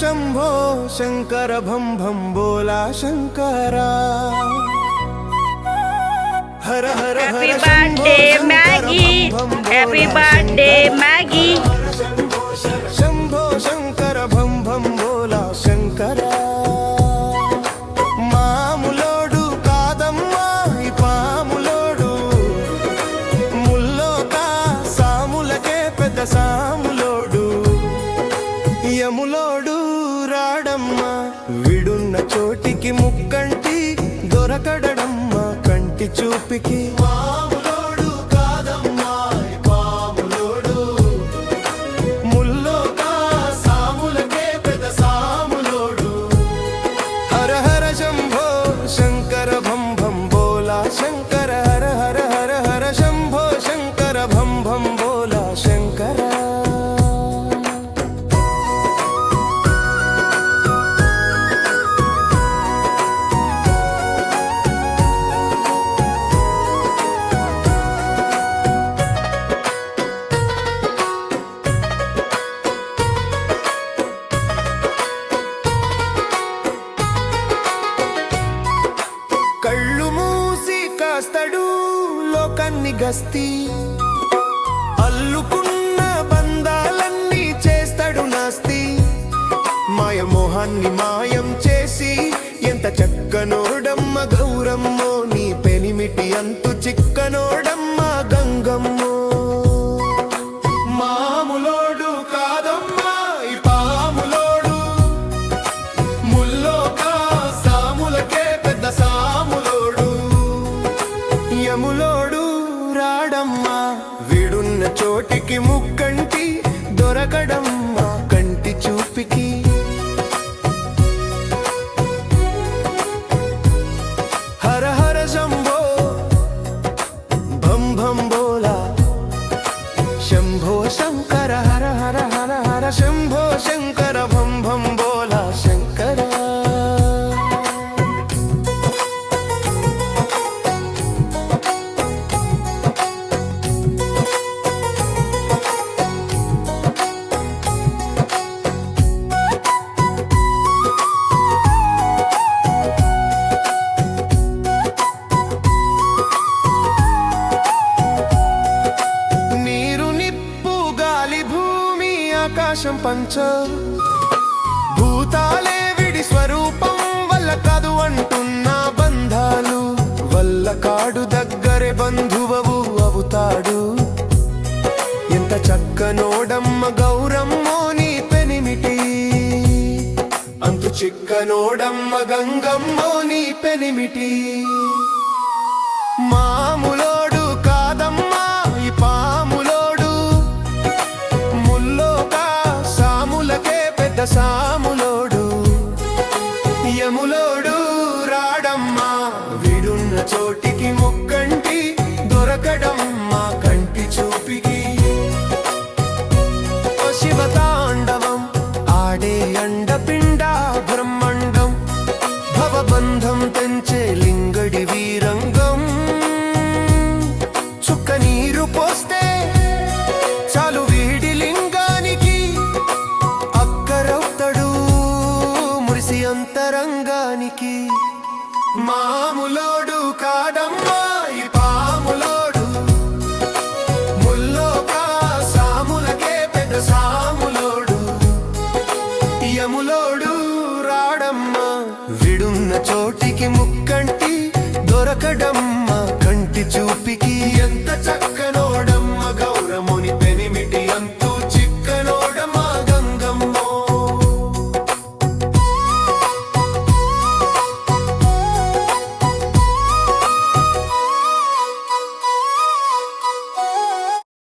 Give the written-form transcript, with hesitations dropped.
शंभो शंकर भम भम बोला शंकरा हर हर happy birthday Maggie, happy birthday Maggie. Shambho Shankar भम भम बोला शंकरा మాములోడు కాదమ్మా ఈ పాములోడు ముల్లోకా సాములకే పెద్ద సాములోడు యములోడు రాడమ్మా విడున్న చోటికి ముక్కంటి దొరకడమ్మా కంటి చూపికి మాములోడు కాదమ్మా ఈ పాములోడు ముల్లోకా సాములకే పెద్ద సాములోడు हर हर शंभो शंकर भम भम बोला शंकर हर हर हर हर शंभो शंकर भम भम बोला शंकर కళ్ళు మూసి కాస్తడు లోకాన్ని గస్తీ అల్లుకున్న బంధాలన్నీ చేస్తాడు నాస్తి మాయమోహాన్ని మాయం చేసి ఎంత చక్కనోడమ్మ గౌరమ్మో నీ పెనిమిటి అంతు చిక్కనోడమ్మ గంగమ్మో మాములోడు కాదమ్మా ఈ పాములోడు ముల్లోకా సాములకే పెద్ద సాములోడు యములోడు రాడమ్మా విడున్న చోటికి ముక్కంటి దొరకడమ్మా కంటి చూపికి హర హర శంభో భం భం బోలా शंभो शंकर हर हर हर हर शंभो शंकर भम भम बोला शंकर ఆకాశం పంచ భూతాలే విడి స్వరూపం వల్ల కాదు అంటున్న బంధాలు వల్ల కాడు దగ్గరే బంధువవు అవుతాడు ఎంత చక్కనోడమ్మ గౌరమ్మో నీ పెనిమిటి అంతు చిక్కనోడమ్మ గంగమ్మో నీ పెనిమిటి మాములోడు కాదమ్మా ఈ పాములోడు ముల్లోకా సాములకే పెద్ద సాములోడు యములోడు రాడమ్మా విడున్న చోటికి ముక్కంటి దొరకడమ్మా కంటి చూపికి ఓ శివతాండవం ఆడే అండపిండ బ్రహ్మండం భవబంధం తెంచే లింగడి వీరంగం చుక్క నీరు పోస్తే చాలు వీడి లింగానికి అక్కరవుతాడు మురిసి అంతరంగానికి మాములోడు కాదమ్మా ఈ పాములోడు ముల్లోకా సాములకే పెద్ద సాములోడు యములోడు రాడమ్మా విడున్న చోటికి ముక్కు